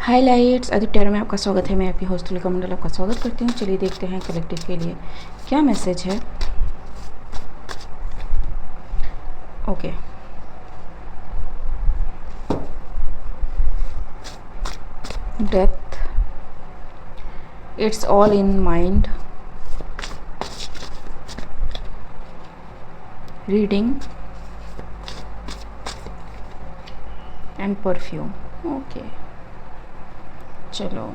Highlights Aditya में आपका स्वागत है। मैं आपकी होस्ट तुलिका मंडल आपका स्वागत करती हूँ। चलिए देखते हैं कलेक्टिव के लिए क्या मैसेज है। Okay, death, it's all in mind, reading and perfume. Okay, चलो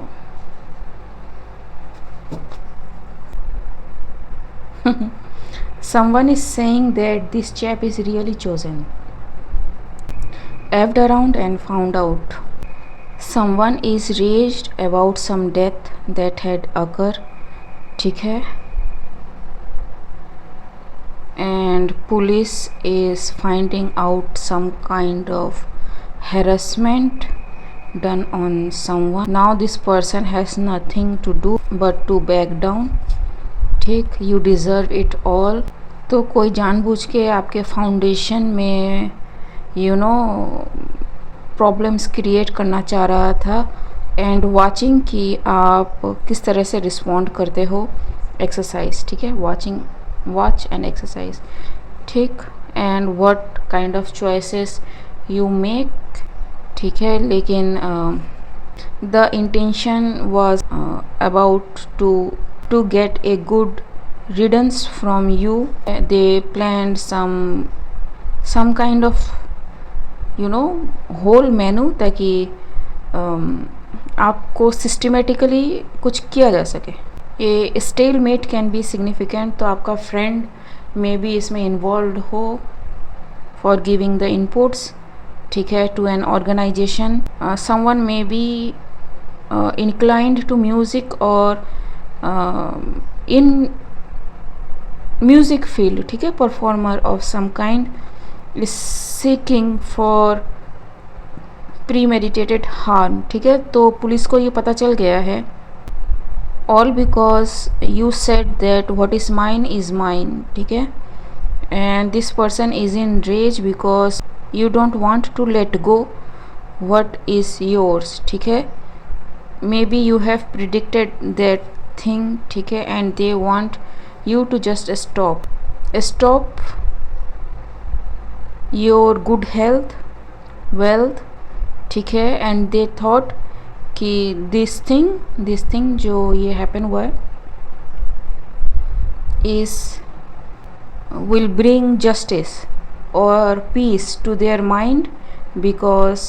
someone is saying that this chap is really chosen. Effed around and found out. Someone is raged about some death that had occurred. ठीक है, and police is finding out some kind of harassment done on someone. Now this person has nothing to do but to back down. ठीक, you deserve it all. तो कोई जानबूझ के आपके foundation में problems create करना चाह रहा था एंड वाचिंग कि आप किस तरह से रिस्पॉन्ड करते हो। एक्सरसाइज, ठीक है, वॉच एंड एक्सरसाइज, ठीक, and what kind of choices you make, ठीक है। लेकिन the intention was about to get a good riddance from you. They planned some kind of whole menu, ताकि आपको सिस्टमेटिकली कुछ किया जा सके। ये stalemate can be significant, तो आपका फ्रेंड मे बी इसमें इन्वॉल्व हो फॉर गिविंग द इनपुट्स, ठीक है, to an organization. Someone may be inclined to music or in music field, ठीक है, performer of some kind is seeking for premeditated harm, ठीक है। तो पुलिस को ये पता चल गया है, all because you said that what is mine, ठीक है, and this person is in rage because you don't want to let go what is yours, ठीक है। maybe you have predicted that thing, ठीक है, and they want you to just stop your good health, wealth, ठीक है, and they thought कि this thing जो ये happen हुआ है is will bring justice or peace to their mind because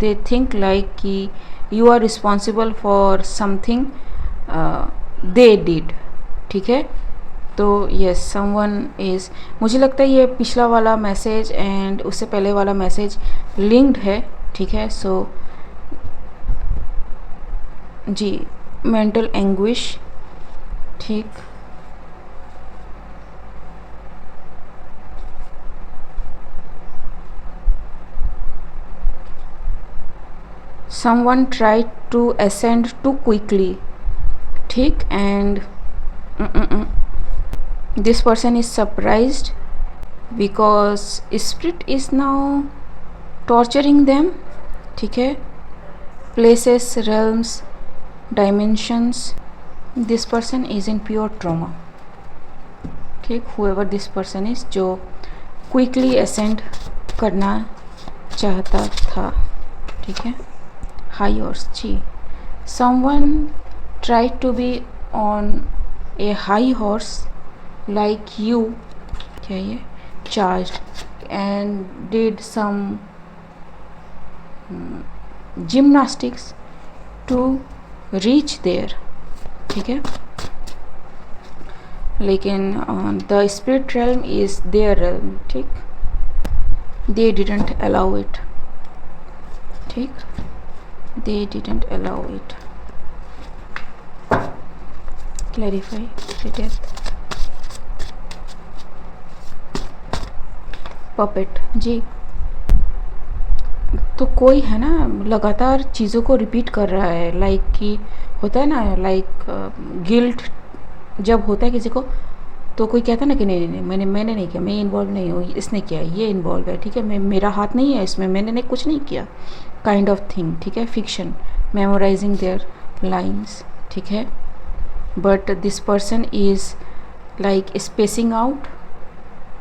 they think like कि you are responsible for something they did, ठीक है। तो yes, someone is, मुझे लगता है ये पिछला वाला मैसेज एंड उससे पहले वाला मैसेज लिंक्ड है, ठीक है। सो जी, मेंटल एंग्विश, ठीक, someone tried to ascend too quickly, ठीक, and this person is surprised because spirit is now torturing them, ठीक है, places, realms, dimensions. this person is in pure trauma, ठीक, whoever this person is जो quickly ascend करना चाहता था, ठीक है। high horse, ji, someone tried to be on a high horse like you, क्या ये, charged and did some gymnastics to reach there, ठीक है। लेकिन the spirit realm is their realm, ठीक, they didn't allow it, ठीक, they didn't allow it. clarify the death, puppet, जी, तो कोई है ना लगातार चीज़ों को रिपीट कर रहा है, लाइक कि होता है ना, लाइक गिल्ट जब होता है किसी को, तो कोई कहता है ना कि नहीं मैंने नहीं किया, मैं इन्वॉल्व नहीं हूँ, इसने किया, ये इन्वॉल्व है, ठीक है, मेरा हाथ नहीं है इसमें, मैंने कुछ नहीं किया, काइंड ऑफ थिंग, ठीक है, फिक्शन, memorizing their lines, ठीक है. But this person is like spacing out,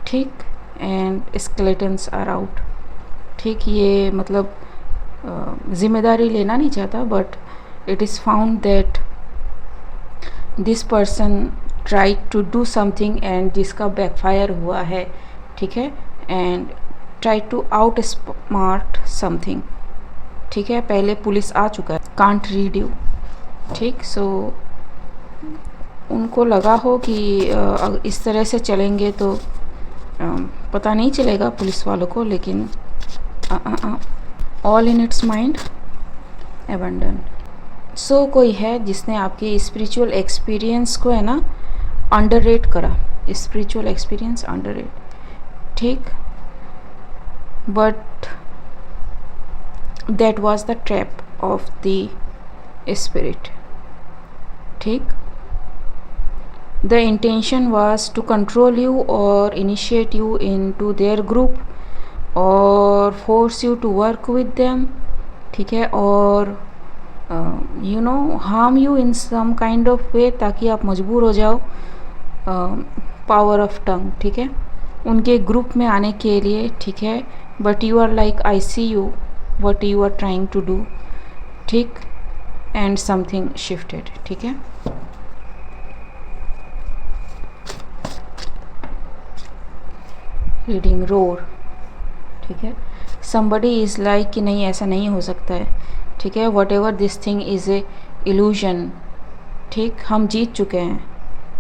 ठीक, and skeletons are out, ठीक. ये मतलब जिम्मेदारी लेना नहीं चाहता, but it is found that this person tried to do something and जिसका backfire हुआ है, ठीक है, and try to outsmart something, ठीक है. पहले पुलिस आ चुका है, can't read you, ठीक. सो उनको लगा हो कि इस तरह से चलेंगे तो पता नहीं चलेगा पुलिस वालों को, लेकिन all in its mind abandon. So कोई है जिसने आपके स्पिरिचुअल एक्सपीरियंस को है ना अंडररेट करा, स्पिरिचुअल एक्सपीरियंस अंडररेट, ठीक. But that was the trap of the spirit, ठीक. The intention was to control you और initiate you into their group और force you to work with them, ठीक है, और you know harm you in some kind of way, ताकि आप मजबूर हो जाओ पावर ऑफ टंग, ठीक है, उनके ग्रुप में आने के लिए, ठीक है. But you are like I see you what you are trying to do, ठीक, एंड समथिंग शिफ्टेड, ठीक है. रीडिंग रोर, ठीक है. somebody इज़ लाइक कि नहीं ऐसा नहीं हो सकता है, ठीक है. Whatever this thing is a illusion, ठीक. हम जीत चुके हैं,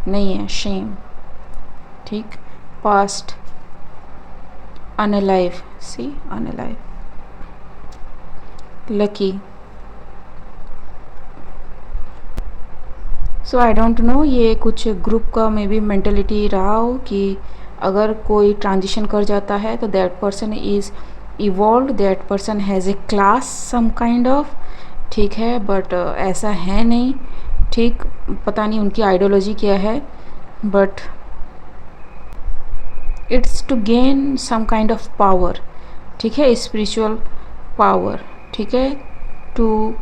नहीं है, शेम, ठीक. Past unalive, see unalive. Lucky. So I don't know, ये कुछ ग्रुप का मे बी मेंटलिटी रहा हो कि अगर कोई ट्रांजिशन कर जाता है तो that person is evolve, that person has a class some kind of, ठीक है. बट ऐसा है नहीं, ठीक. पता नहीं उनकी आइडियोलॉजी क्या है, but it's to gain some kind of power, ठीक है, स्पिरिचुअल पावर, ठीक है. टू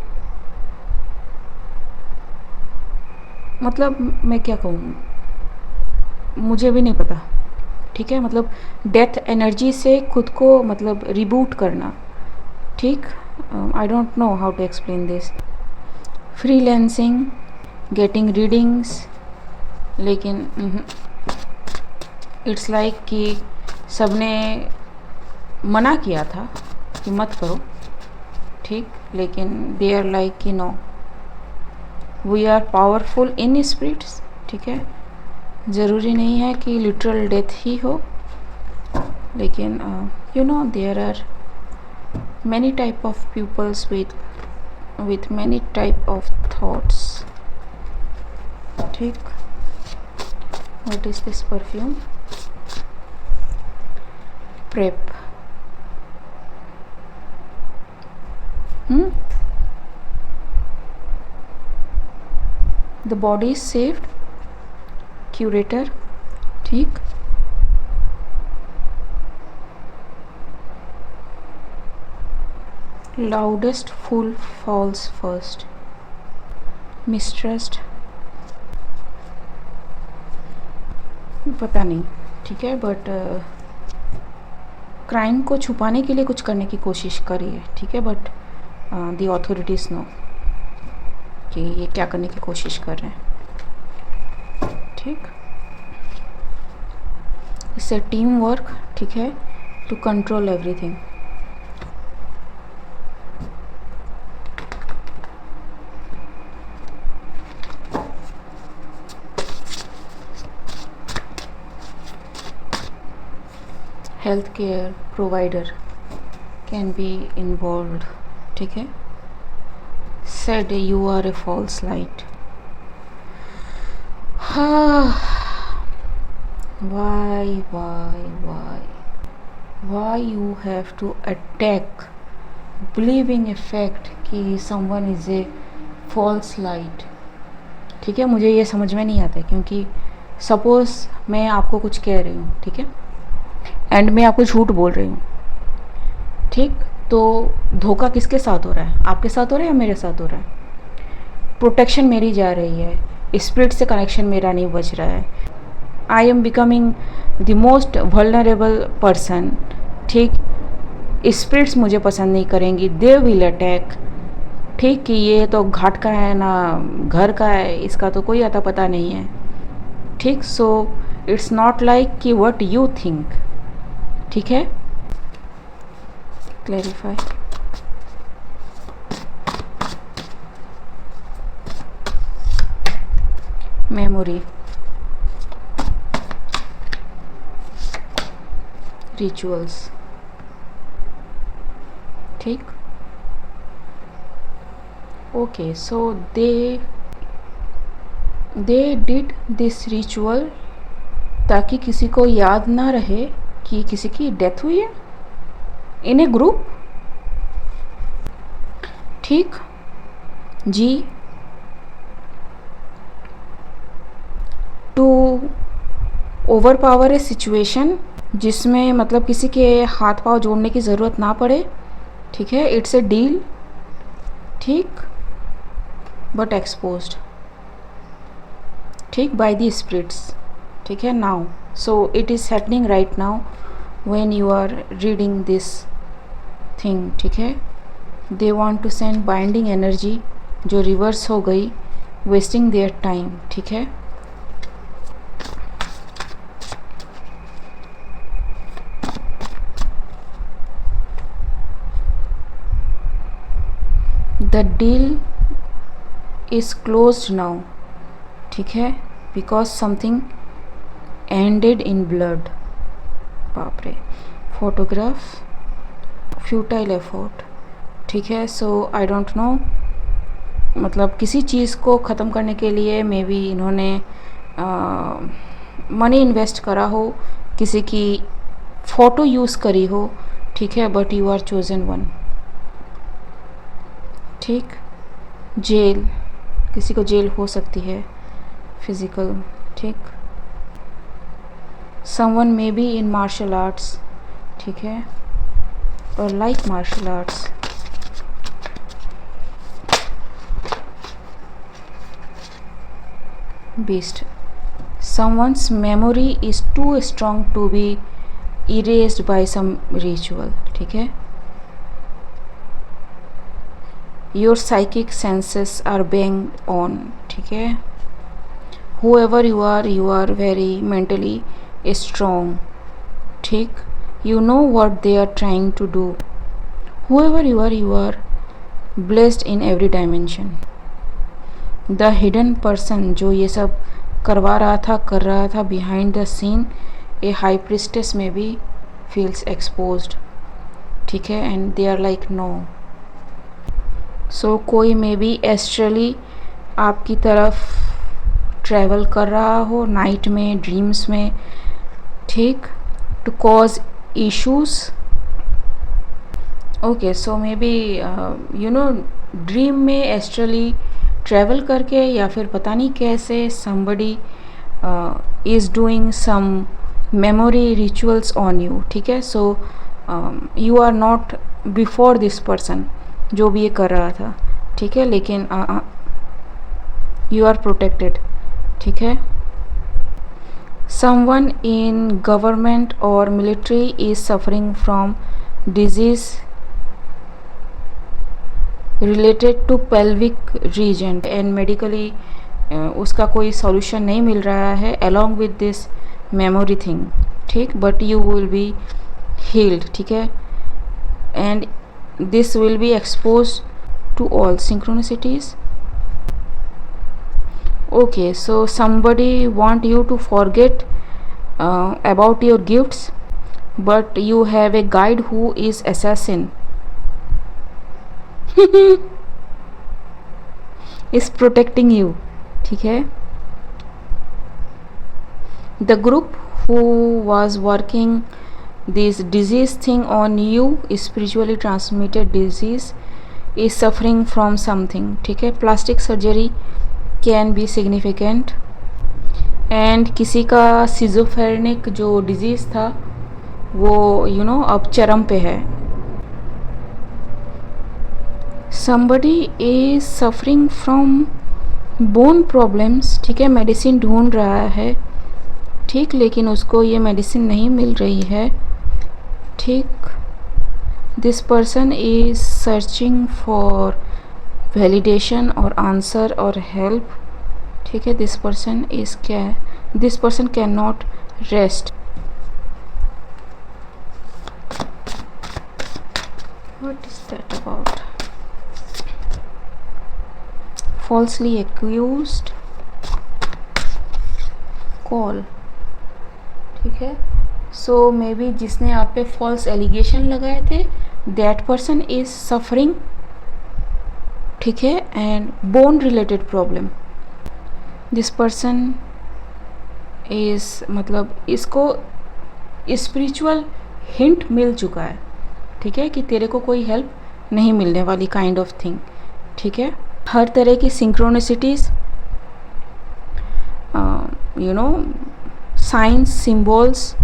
मतलब मैं क्या कहूँ, मुझे भी नहीं पता, ठीक है. मतलब डेथ एनर्जी से खुद को मतलब रिबूट करना, ठीक. I don't know how to explain this. Freelancing, getting readings, लेकिन इट्स लाइक कि सबने मना किया था कि मत करो, ठीक, लेकिन दे आर लाइक कि no we are powerful in spirits, ठीक है. ज़रूरी नहीं है कि लिटरल डेथ ही हो, लेकिन you know there are many type of peoples with many type of thoughts, ठीक. what is this perfume? Prep. The body is saved, curator, ठीक. Loudest fool falls first, mistrust, पता नहीं, ठीक है. बट क्राइम को छुपाने के लिए कुछ करने की कोशिश करी है, ठीक है. बट द ऑथोरिटीज़ नो कि ये क्या करने की कोशिश कर रहे हैं, ठीक. इससे टीम वर्क, ठीक है, to control everything. Health care provider can be involved, ठीक है. Said you are a false light. why you have to attack believing a fact कि someone is a false light, ठीक है. मुझे ये समझ में नहीं आता, क्योंकि सपोज़ मैं आपको कुछ कह रही हूँ, ठीक है, एंड मैं आपको झूठ बोल रही हूँ, ठीक. तो धोखा किसके साथ हो रहा है? आपके साथ हो रहा है या मेरे साथ हो रहा है? प्रोटेक्शन मेरी जा रही है, स्पिरिट से कनेक्शन मेरा नहीं बच रहा है। I am becoming the most vulnerable person. ठीक, स्पिरिट्स मुझे पसंद नहीं करेंगी, दे विल अटैक। ठीक, कि ये तो घाट का है ना घर का है, इसका तो कोई अता पता नहीं है। ठीक, सो इट्स नॉट लाइक कि व्हाट यू थिंक। ठीक है, क्लैरिफाई। Memory, rituals. ठीक, okay, so they did this ritual ताकि किसी को याद ना रहे कि किसी की डेथ हुई है इन ए ग्रुप। ठीक जी, to overpower a situation, जिसमें मतलब किसी के हाथ पांव जोड़ने की ज़रूरत ना पड़े। ठीक है, इट्स ए डील। ठीक, बट एक्सपोज्ड। ठीक, बाय द स्पिरिट्स। ठीक है, now so it is happening right now when you are reading this thing. ठीक है, they want to send binding energy जो रिवर्स हो गई, वेस्टिंग देयर टाइम। ठीक है, the deal is closed now. ठीक है, because something ended in blood. बाप रे, फोटोग्राफ, फ्यूटाइल एफर्ट। ठीक है, सो आई डोंट नो, मतलब किसी चीज़ को ख़त्म करने के लिए मे बी इन्होंने मनी इन्वेस्ट करा हो, किसी की फ़ोटो यूज़ करी हो। ठीक है, but you are chosen one. ठीक, जेल, किसी को जेल हो सकती है फिज़िकल। ठीक, someone may be in martial arts. ठीक है, और like martial arts. beast, someone's memory is too strong to be erased by some ritual. ठीक है, your psychic senses are banged on. ठीक है, whoever you are very mentally strong. ठीक, you know what they are trying to do. whoever you are blessed in every dimension. The hidden person जो ये सब करवा रहा था, कर रहा था behind the scene, a high priestess में भी फील्स एक्सपोज्ड। ठीक है, and they are like no. So कोई मे बी एस्ट्रली आपकी तरफ ट्रैवल कर रहा हो नाइट में, ड्रीम्स में। ठीक, to cause issues. Okay, so may be you know dream में एस्ट्रली ट्रैवल करके या फिर पता नहीं कैसे somebody is doing some memory rituals on you. ठीक है, so you are not before this person जो भी ये कर रहा था। ठीक है, लेकिन you are protected. ठीक है, someone in government or military is suffering from disease related to pelvic region and medically उसका कोई सॉल्यूशन नहीं मिल रहा है along with this memory thing. ठीक, but you will be healed. ठीक है, and this will be expose to all synchronicities. Okay, so somebody want you to forget about your gifts, but you have a guide who is assassin. is protecting you. ठीक है, the group who was working this disease thing on you, spiritually transmitted disease, is suffering from something. ठीक है, plastic surgery can be significant, and किसी का schizophrenic जो disease था वो अब चरम पे है। somebody is suffering from bone problems, ठीक है, मेडिसिन ढूंढ रहा है, ठीक, लेकिन उसको ये मेडिसिन नहीं मिल रही है, ठीक. This person is searching for validation और आंसर और हेल्प, ठीक है. This person can not rest. What is that about? falsely accused, call, ठीक है. सो मे बी जिसने आप पे फॉल्स एलिगेशन लगाए थे, दैट पर्सन इज सफरिंग, ठीक है, and bone related problem. This person is, मतलब इसको स्पिरिचुअल हिंट मिल चुका है, ठीक है, कि तेरे को कोई हेल्प नहीं मिलने वाली, काइंड ऑफ थिंग, ठीक है. हर तरह की synchronicities, you know, science, symbols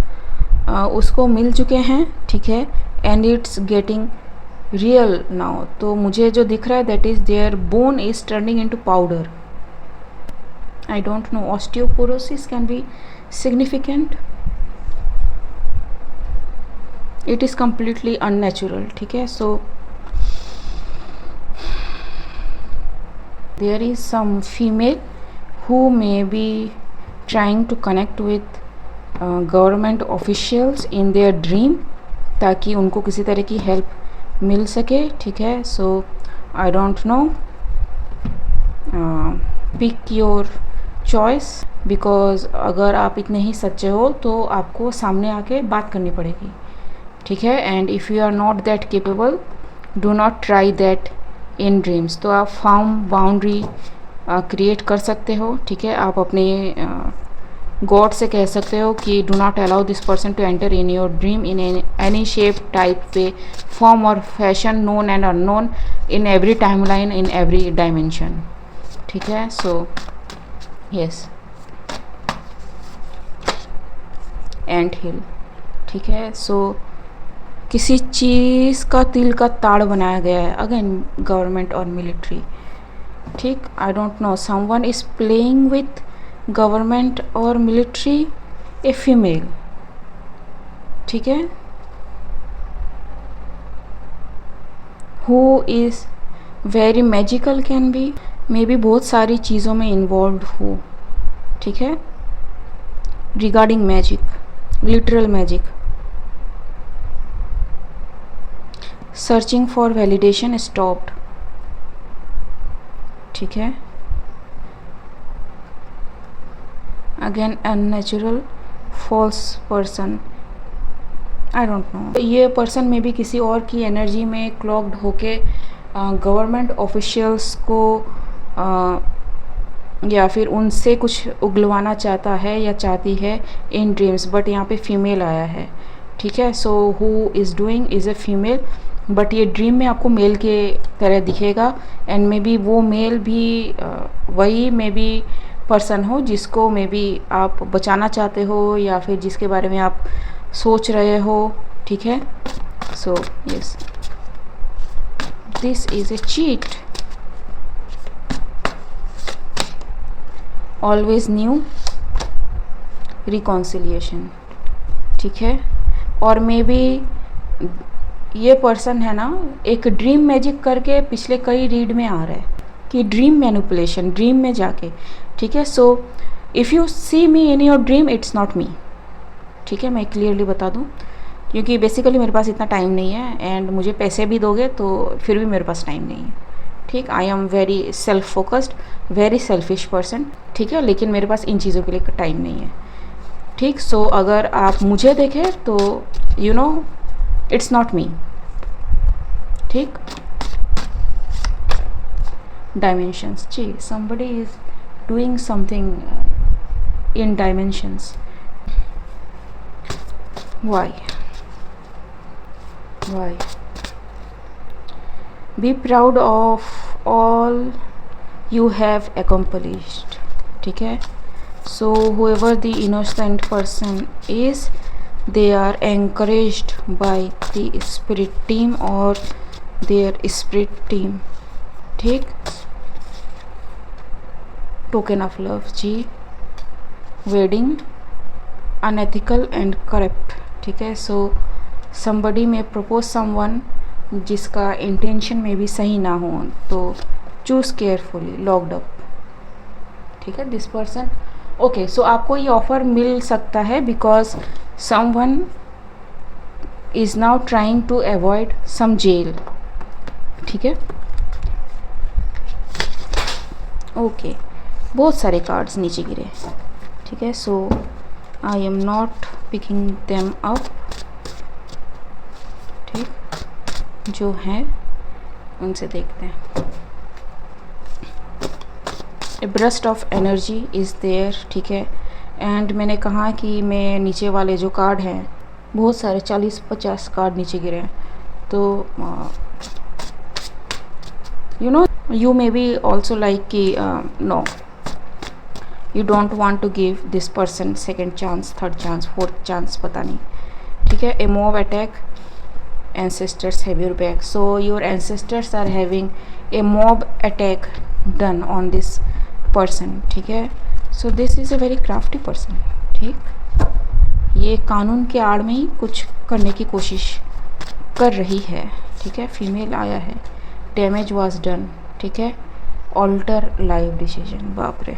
उसको मिल चुके हैं, ठीक है. And it's getting real now. तो मुझे जो दिख रहा है, that is their bone is turning into powder. I don't know, osteoporosis can be significant. It is completely unnatural, ठीक है. सो there is some female who may be trying to connect with government officials in their dream, ताकि उनको किसी तरह की help मिल सके, ठीक है. So I don't know, pick your choice, because अगर आप इतने ही सच्चे हो तो आपको सामने आके बात करनी पड़ेगी, ठीक है. And if you are not that capable, do not try that in dreams. तो आप फर्म बाउंड्री क्रिएट कर सकते हो, ठीक है. आप अपने गॉड से कह सकते हो कि do not allow this person to enter in your dream in any shape, type, way, form और fashion, known and unknown, in every timeline, in every dimension, ठीक है. सो यस, एंट हिल, ठीक है. सो किसी चीज़ का तिल का ताड़ बनाया गया है, अगेन गवर्नमेंट और मिलिट्री, ठीक. I don't know, someone is playing with government और मिलिट्री, ए फीमेल, ठीक है, who is very magical, can be, may be बहुत सारी चीज़ों में इन्वॉल्व हो, ठीक है, regarding magic, literal magic. Searching for validation stopped, ठीक है. Again unnatural, false person, I don't know. ये पर्सन में भी किसी और की एनर्जी में क्लॉक्ड होके गवर्नमेंट ऑफिशियल्स को या फिर उनसे कुछ उगलवाना चाहता है या चाहती है इन ड्रीम्स. बट यहाँ पे फीमेल आया है, ठीक है. So who is doing is a female, but ये ड्रीम में आपको मेल के तरह दिखेगा. एंड मे बी वो मेल भी वही मे बी पर्सन हो जिसको मे बी आप बचाना चाहते हो या फिर जिसके बारे में आप सोच रहे हो, ठीक है. So yes, this is a cheat. Always new reconciliation, ठीक है. और मे बी ये पर्सन है ना, एक ड्रीम मैजिक करके पिछले कई रीड में आ रहा है कि ड्रीम मैनिपुलेशन, ड्रीम में जाके, ठीक है. So if you see me in your dream, it's not me, ठीक है. मैं क्लियरली बता दूं, क्योंकि बेसिकली मेरे पास इतना टाइम नहीं है, एंड मुझे पैसे भी दोगे तो फिर भी मेरे पास टाइम नहीं है, ठीक. I am very self focused, very selfish person, ठीक है. लेकिन मेरे पास इन चीज़ों के लिए टाइम नहीं है, ठीक. सो अगर आप मुझे देखें तो you know it's not me, ठीक. डायमेंशंस, जी, somebody is doing something in dimensions. Why? Be proud of all you have accomplished, ठीक है. So whoever the innocent person is, they are encouraged by the spirit team or their spirit team, ठीक, token of love जी, wedding, unethical and corrupt, ठीक है। So somebody में propose someone जिसका intention में भी सही ना हो, तो चूज़ केयरफुली, लॉक्ड अप, ठीक है। दिस पर्सन, ओके, सो आपको ये ऑफ़र मिल सकता है because someone is now trying to avoid some jail, ठीक है। ओके, बहुत सारे कार्ड्स नीचे गिरे, ठीक है। So I am not picking them up, ठीक, जो हैं उनसे देखते हैं। A burst of energy is there, ठीक है। एंड मैंने कहा कि मैं नीचे वाले जो कार्ड हैं, बहुत सारे 40-50 कार्ड नीचे गिरे हैं, तो you no you may be also like कि no, you don't want to give this person second chance, third chance, fourth chance, पता नहीं, ठीक है। a mob attack, ancestors have your back, so your ancestors are having a mob attack done on this person, ठीक है। so this is a very crafty person, ठीक, ये कानून के आड़ में ही कुछ करने की कोशिश कर रही है, ठीक है। फीमेल आया है, डैमेज वाज डन, ठीक है। ऑल्टर लाइफ डिसीजन, बाप रे।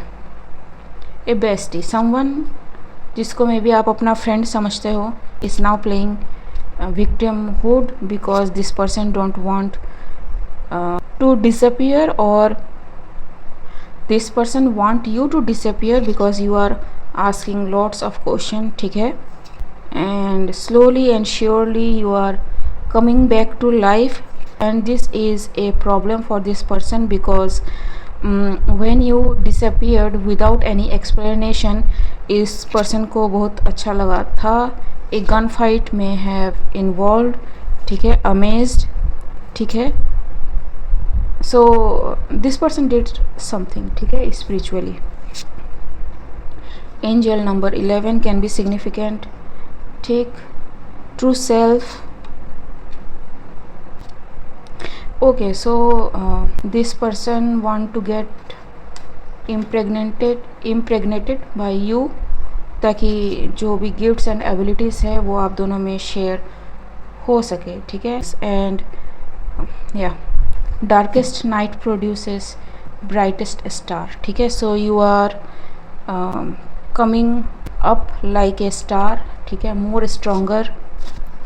ए बेस्टी, समवन जिसको मे बी आप अपना फ्रेंड समझते हो, is now playing victimhood because this person don't want to disappear, और this person want you to disappear because you are asking lots of question, ठीक है। And slowly and surely you are coming back to life, and this is a problem for this person because when you disappeared without any explanation, इस person को बहुत अच्छा लगा था, एक gun fight में have involved, ठीक है, amazed, ठीक है। so this person did something, ठीक है, spiritually। angel number 11 can be significant, ठीक, true self। okay, so this person want to get impregnated by you, ताकि जो भी गिफ्ट्स एंड एबिलिटीज़ है वो आप दोनों में शेयर हो सके, ठीक है। एंड या darkest night produces brightest star, ठीक है। So you are coming up like a star, ठीक है, more stronger,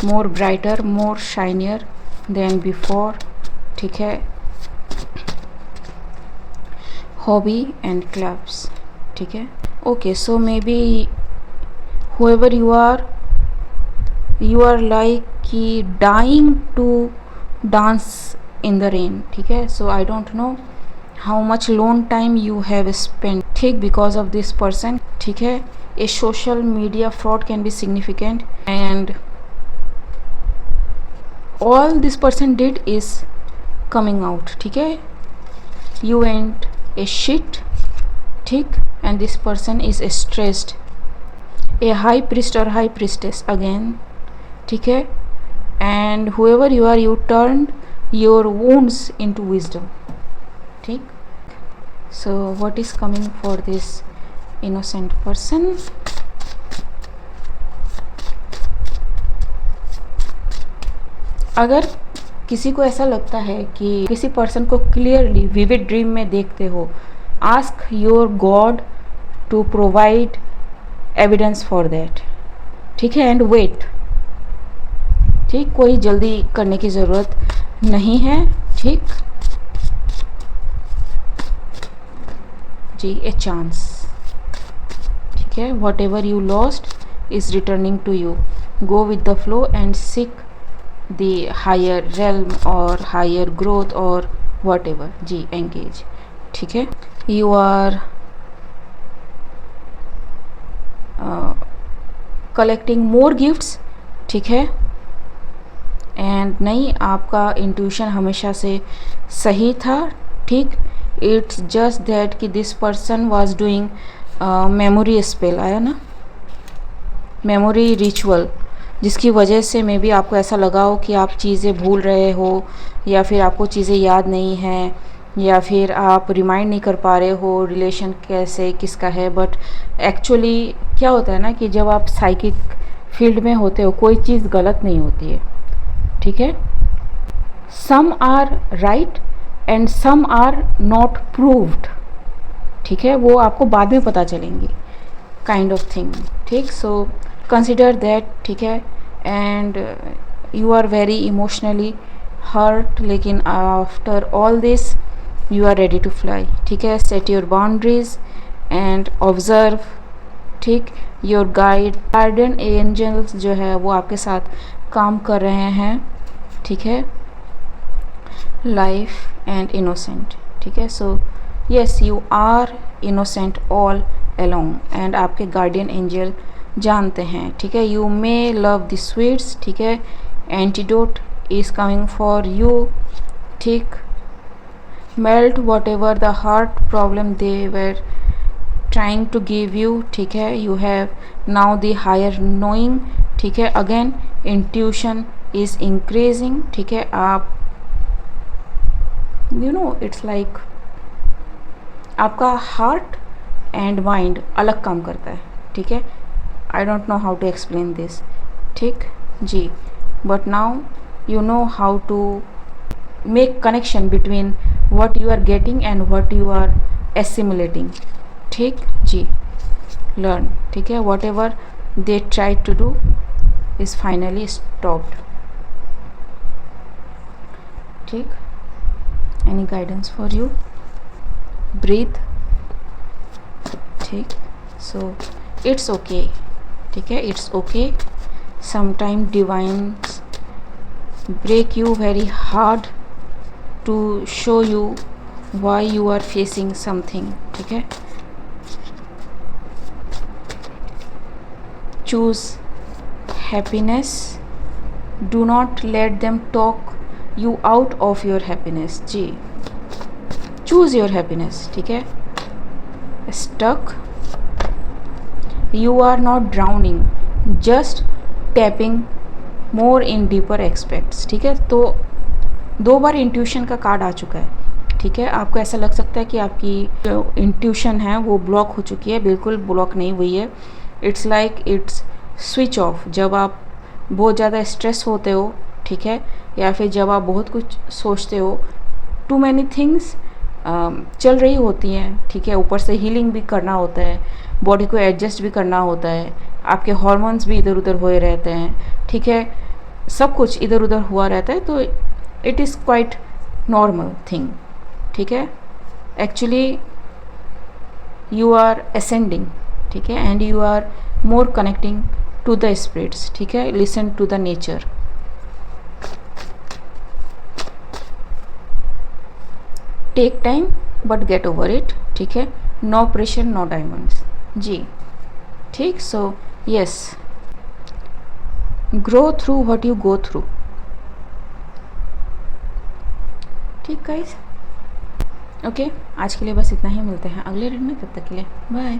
more brighter, more shinier than before, ठीक है। हॉबी एंड क्लब्स, ठीक है। Okay, so may be whoever you are like कि dying to dance in the rain, ठीक है। so I don't know how much alone time you have spent, ठीक, because of this person, ठीक है। a social media fraud can be significant, and all this person did is coming out, ठीक है। you went a shit, ठीक, and this person is stressed, a high priest or high priestess again, ठीक है। and whoever you are, you turned your wounds into wisdom, ठीक। so what is coming for this innocent person? अगर किसी को ऐसा लगता है कि किसी पर्सन को क्लियरली विविड ड्रीम में देखते हो, ask your God to provide evidence for that, ठीक है। एंड वेट, ठीक, कोई जल्दी करने की ज़रूरत नहीं है, ठीक जी। ए चांस, ठीक है। What ever you lost is returning to you, go with the flow and seek the higher realm और हायर ग्रोथ और वॉट एवर, जी, एंगेज, ठीक है। You are collecting more gifts, ठीक है। एंड नहीं, आपका इंट्यूशन हमेशा से सही था, ठीक। इट्स जस्ट दैट कि this person was doing memory spell, आया ना, मेमोरी रिचुअल, जिसकी वजह से मे बी आपको ऐसा लगा हो कि आप चीज़ें भूल रहे हो या फिर आपको चीज़ें याद नहीं हैं, या फिर आप रिमाइंड नहीं कर पा रहे हो रिलेशन कैसे किसका है, बट एक्चुअली क्या होता है ना कि जब आप साइकिक फील्ड में होते हो कोई चीज़ गलत नहीं होती है, ठीक है। Some are right and some are not proved, ठीक है, वो आपको बाद में पता चलेंगी, काइंड ऑफ थिंग, ठीक। सो कंसिडर दैट, ठीक है। And you are very emotionally hurt, लेकिन after all this you are ready to fly, ठीक है। Set your boundaries and observe, ठीक। योर गार्डियन एंजल्स जो है वो आपके साथ काम कर रहे हैं, ठीक है। लाइफ एंड इनोसेंट, ठीक है। So yes, you are innocent all along and आपके गार्डियन एंजल जानते हैं, ठीक है। You may love the sweets, ठीक है। Antidote is coming for you, ठीक। Melt whatever the heart problem they were trying to give you, ठीक है। You have now the higher knowing, ठीक है। अगेन इंट्यूशन इज इंक्रीजिंग, ठीक है। आप यू नो इट्स लाइक आपका heart and mind अलग काम करता है, ठीक है। I don't know how to explain this, ठीक जी। But now you know how to make connection between what you are getting and what you are assimilating, ठीक जी। learn, ठीक है। whatever they tried to do is finally stopped, ठीक। any guidance for you? breathe, ठीक। so it's okay, ठीक है। it's okay, sometime divines break you very hard to show you why you are facing something, ठीक है। choose happiness, do not let them talk you out of your happiness, ji. choose your happiness, ठीक है। stuck, you are not drowning, just tapping more in deeper aspects, ठीक है। तो 2 बार intuition का card आ चुका है, ठीक है। आपको ऐसा लग सकता है कि आपकी जो इंट्यूशन है वो ब्लॉक हो चुकी है, बिल्कुल ब्लॉक नहीं हुई है। It's like it's switch off जब आप बहुत ज़्यादा स्ट्रेस होते हो, ठीक है, या फिर जब आप बहुत कुछ सोचते हो, टू मैनी थिंग्स चल रही होती हैं, ठीक है। ऊपर से हीलिंग भी करना होता है, बॉडी को एडजस्ट भी करना होता है, आपके हार्मोन्स भी इधर उधर हुए रहते हैं, ठीक है। सब कुछ इधर उधर हुआ रहता है, तो it is quite normal thing, ठीक है। एक्चुअली यू आर असेंडिंग, ठीक है, and you are more connecting to the spirits, ठीक है। Listen to the nature, take time but get over it, ठीक है। नो प्रेशर नो डायमंड्स, जी, ठीक। So yes, grow through what you go through, ठीक guys. Okay, आज के लिए बस इतना ही, मिलते हैं अगले रीड में, तब तक के लिए बाय।